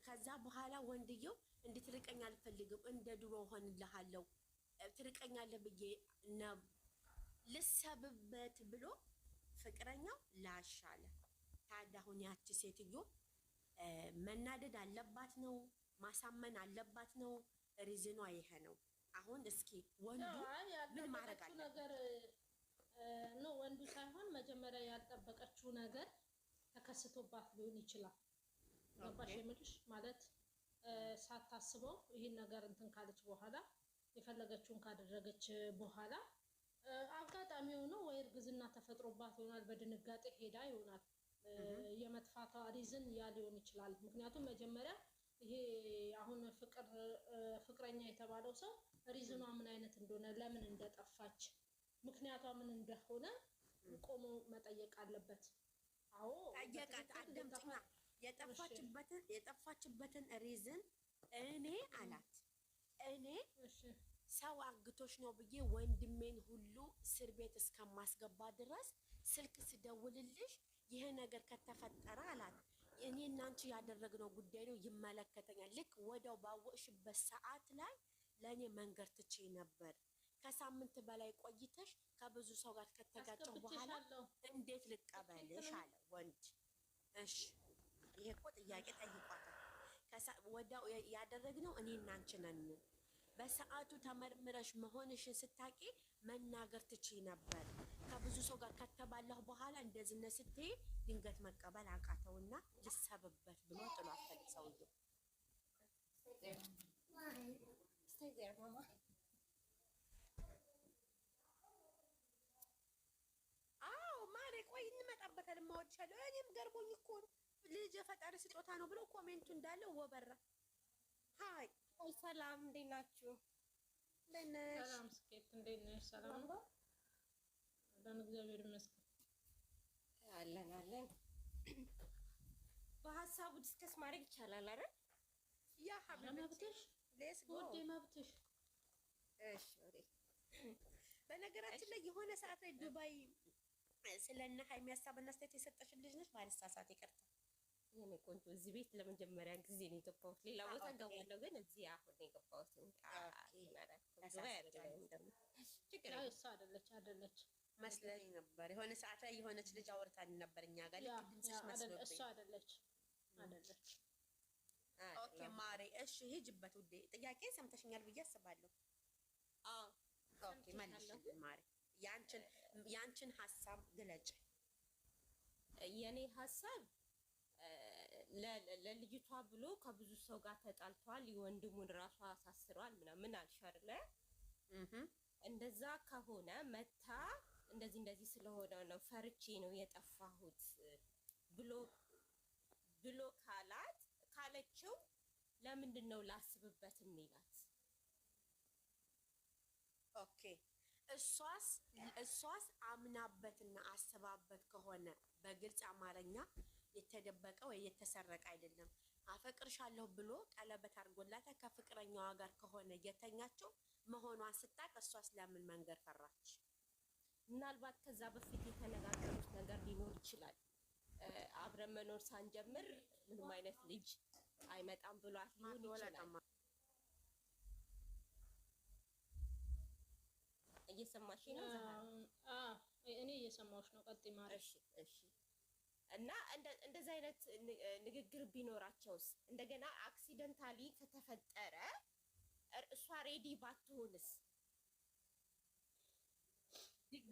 ከዛ በኋላ ወንድየው እንድትርቀኝ አልፈልግም፣ እንደ ድሮ ሆንልሃለሁ፣ ትርቀኛለህ ብዬ ነው ልሰብበት ብሎ ፍቅረኛው ላሻለ። ታዲያ አሁን ያቺ ሴትዮ መናደድ አለባት ነው ማሳመን አለባት ነው? ሪዝኗ ይሄ ነው። አሁን እስኪ ወንዱ ምን ማድረግ አለበት? ነው ወንዱ ሳይሆን መጀመሪያ ያልጠበቀችው ነገር ተከስቶባት ሊሆን ይችላል። ገባሽ የምልሽ? ማለት ሳታስበው ይህን ነገር እንትን ካለች በኋላ የፈለገችውን ካደረገች በኋላ አጋጣሚ ሆኖ ወይ እርግዝና ተፈጥሮባት ይሆናል፣ በድንጋጤ ሄዳ ይሆናል። የመጥፋቷ ሪዝን ያ ሊሆን ይችላል። ምክንያቱም መጀመሪያ ይሄ አሁን ፍቅረኛ የተባለው ሰው ሪዝኗ ምን አይነት እንደሆነ ለምን እንደጠፋች ምክንያቷ ምን እንደሆነ ቆሞ መጠየቅ አለበት። አዎ ጠየቃት። አደምጥና የጠፋችበትን ሪዝን እኔ አላት እኔ ሰው አግቶሽ ነው ብዬ ወንድሜን ሁሉ እስር ቤት እስከማስገባ ድረስ ስልክ ስደውልልሽ ይሄ ነገር ከተፈጠረ አላት እኔ እና አንቺ ያደረግነው ጉዳይ ነው፣ ይመለከተኛል። ልክ ወዲያው ባወቅሽበት ሰዓት ላይ ለእኔ መንገር ትቼ ነበር። ከሳምንት በላይ ቆይተሽ ከብዙ ሰው ጋር ከተጋጨው በኋላ እንዴት ልቀበልሽ አለ ወንድ። እሺ ይሄ እኮ ጥያቄ ጠይቋታል። ወዲያው ያደረግነው እኔ እና አንቺ ነን። በሰዓቱ ተመርምረሽ መሆንሽን ስታቂ መናገር ትችይ ነበር። ከብዙ ሰው ጋር ከተባለሁ በኋላ እንደዚህ ነው ስትይ ድንገት መቀበል አቃተውና ልሰብበት ብሎ ጥሏት ሰውዬው። አዎ ማሬ ቆይ እንመጣበታለን። ማወድሻለሁ እኔም ገርሞኝ እኮ ልጅ የፈጣሪ ስጦታ ነው ብሎ ኮሜንቱ እንዳለ ወበራ። ሃይ ሰላም እንዴት ናችሁ? ሰላም ስኬት እንዴት ነሽ? ሰላም ነው አለን እግዚአብሔር ይመስገን። አለን በሀሳቡ ዲስከስ ማድረግ ይቻላል አይደል? ያ ሀብትሽ ሌስ ጎዴ መብትሽ። እሺ በነገራችን ላይ የሆነ ሰዓት ላይ ዱባይ ስለነ ሀይሚ ሀሳብና አስተያየት የሰጠሽን ልጅ ነሽ ባልሳሳት፣ ይቅርታ የኔ ቆንጆ። እዚህ ቤት ለመጀመሪያ ጊዜ ነው የገባሁት። ሌላ ቦታ ገባለሁ ግን እዚህ አሁን ነው የገባሁት። አይደለች መስለኝ ነበር። የሆነ ሰዓት ላይ የሆነች ልጅ አውርታን ነበር እኛ ጋር ልክ ድምፅሽ መስሎኝ። እሷ አይደለች። ኦኬ ማሬ እሺ ሂጅበት ውዴ። ጥያቄ ሰምተሽኛል ብዬ አስባለሁ። ኦኬ መልሽልኝ ማሬ። ያንቺን ሀሳብ ግለጭ። የኔ ሀሳብ ለልጅቷ ብሎ ከብዙ ሰው ጋር ተጣልቷል። የወንድሙን ራሷ አሳስሯል ምናምን አልሽ አይደለ? እንደዛ ከሆነ መታ እንደዚህ ስለሆነ ነው ፈርቼ ነው የጠፋሁት ብሎ ካለችው ለምንድን ነው ላስብበት የሚላት? ኦኬ እሷስ አምናበትና አስባበት ከሆነ በግልጽ አማርኛ የተደበቀ ወይ የተሰረቀ አይደለም። አፈቅርሻለሁ ብሎ ቀለበት አድርጎላታ ከፍቅረኛዋ ጋር ከሆነ የተኛቸው መሆኗን ስታቅ እሷስ ለምን መንገር ፈራች? ምናልባት ከዛ በፊት የተነጋገሩት ነገር ሊኖር ይችላል። አብረን መኖር ሳንጀምር ምንም አይነት ልጅ አይመጣም ብሏት ሊሆን ይችላል። እየሰማሽ ነው? እኔ እየሰማሁሽ ነው። ቀጥይ ማለት። እሺ እና እንደዚህ አይነት ንግግር ቢኖራቸውስ እንደገና አክሲደንታሊ ከተፈጠረ እሷ ሬዲ ባትሆንስ?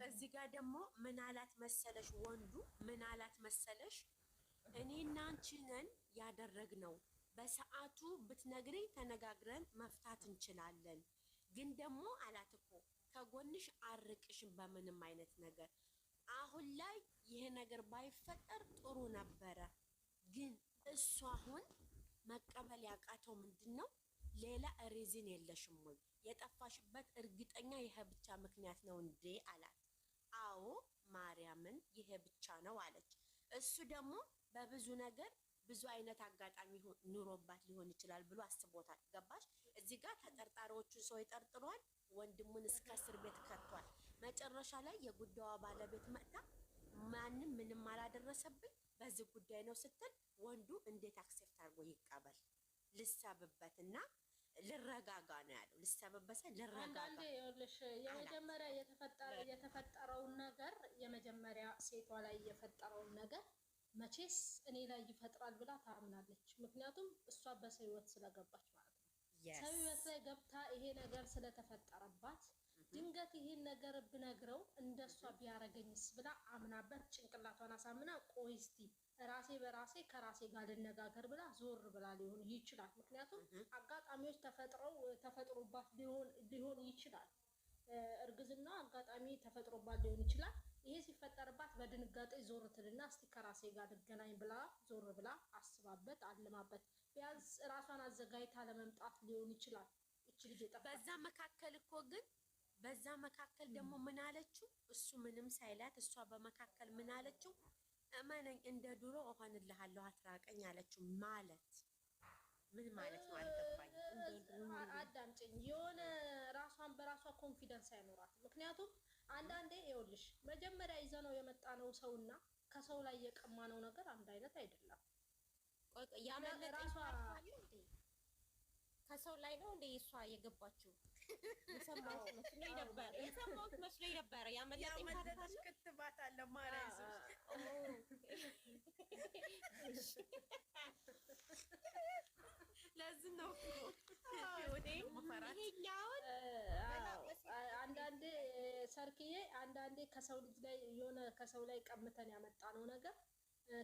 እዚህ ጋር ደግሞ ምን አላት መሰለሽ ወንዱ ምን አላት መሰለሽ እኔና አንቺ ነን ያደረግነው፣ በሰዓቱ ብትነግረኝ ተነጋግረን መፍታት እንችላለን። ግን ደግሞ አላት እኮ ከጎንሽ አርቅሽም በምንም አይነት ነገር። አሁን ላይ ይሄ ነገር ባይፈጠር ጥሩ ነበረ። ግን እሱ አሁን መቀበል ያቃተው ምንድን ነው? ሌላ ሪዝን የለሽም ወይ? የጠፋሽበት እርግጠኛ ይሄ ብቻ ምክንያት ነው እንዴ አላት። አዎ ማርያምን ይሄ ብቻ ነው አለች። እሱ ደግሞ በብዙ ነገር ብዙ አይነት አጋጣሚ ኑሮባት ሊሆን ይችላል ብሎ አስቦታል። ገባሽ? እዚህ ጋር ተጠርጣሪዎቹን ሰው ይጠርጥሯል። ወንድሙን እስከ እስር ቤት ከቷል። መጨረሻ ላይ የጉዳዩ ባለቤት መጣ ማንም ምንም አላደረሰብኝ በዚህ ጉዳይ ነው ስትል ወንዱ እንዴት አክሴፕት አድርጎ ይቀበል? ልሰብበትና ልረጋጋ ነው ያለው። ልሰብበት ልረጋጋ። አንዳንዴ ይኸውልሽ የመጀመሪያ የተፈጠረውን ነገር የመጀመሪያ ሴቷ ላይ የፈጠረውን ነገር መቼስ እኔ ላይ ይፈጥራል ብላ ታምናለች። ምክንያቱም እሷ በሰው ህይወት ስለገባች ማለት ነው። ሰው ህይወት ላይ ገብታ ይሄ ነገር ስለተፈጠረባት ድንገት ይሄን ነገር ብነግረው እንደሷ ቢያረገኝስ ብላ አምናበት ጭንቅላቷን አሳምና ቆይ እስቲ ራሴ በራሴ ከራሴ ጋር ልነጋገር ብላ ዞር ብላ ሊሆን ይችላል። ምክንያቱም አጋጣሚዎች ተፈጥሮባት ሊሆን ይችላል። እርግዝና አጋጣሚ ተፈጥሮባት ሊሆን ይችላል። ይሄ ሲፈጠርባት በድንጋጤ ዞር ትልና እስቲ ከራሴ ጋር ልገናኝ ብላ ዞር ብላ አስባበት አልማበት ቢያንስ ራሷን አዘጋጅታ ለመምጣት ሊሆን ይችላል። እቺ ልጅ በዛ መካከል ደግሞ ምን አለችው? እሱ ምንም ሳይላት እሷ በመካከል ምን አለችው? እመነኝ እንደ ድሮ እሆንልሃለሁ አትራቀኝ አለችው። ማለት ምን ማለት ነው አልገባኝም። አዳምጪኝ። የሆነ ራሷን በራሷ ኮንፊደንስ አይኖራት። ምክንያቱም አንዳንዴ ይኸውልሽ መጀመሪያ ይዘነው የመጣነው ሰውና ከሰው ላይ የቀማነው ነገር አንድ አይነት አይደለም። ከሰው ላይ ነው እንደ እሷ የገባችው የሰማሁት መስሎኝ ነበረ። ያመለጠች ክትባት አለ ማራይስ ለዚህ ነው ይሄኛውን አንዳንዴ ሰርክዬ አንዳንዴ ከሰው ልጅ ላይ የሆነ ከሰው ላይ ቀምተን ያመጣነው ነገር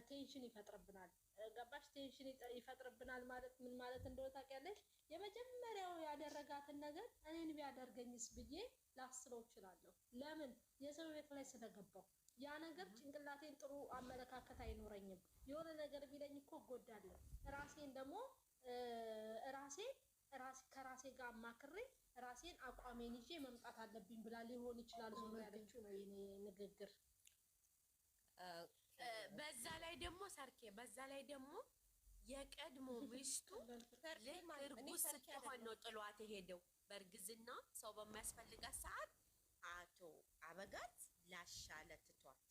ቴንሽን ይፈጥርብናል። ገባሽ? ቴንሽን ይፈጥርብናል ማለት ምን ማለት እንደሆነ ታውቂያለሽ? የመጀመሪያው ያደረጋትን ነገር እኔን ቢያደርገኝስ ብዬ ላስበው እችላለሁ። ለምን? የሰው ቤት ላይ ስለገባው ያ ነገር ጭንቅላቴን ጥሩ አመለካከት አይኖረኝም። የሆነ ነገር ቢለኝ እኮ እጎዳለሁ። ራሴን ደግሞ ከራሴ ጋር አማክሬ ራሴን አቋሜን ይዤ መምጣት አለብኝ ብላ ሊሆን ይችላል ዞሮ ያለችው ነው የኔ ንግግር። በዛ ላይ ደግሞ የቀድሞ ሚስቱ እርጉዝ ስትሆን ነው ጥሏት የሄደው። በእርግዝና ሰው በሚያስፈልጋት ሰዓት አቶ አበጋዝ ላሻለ ትቷት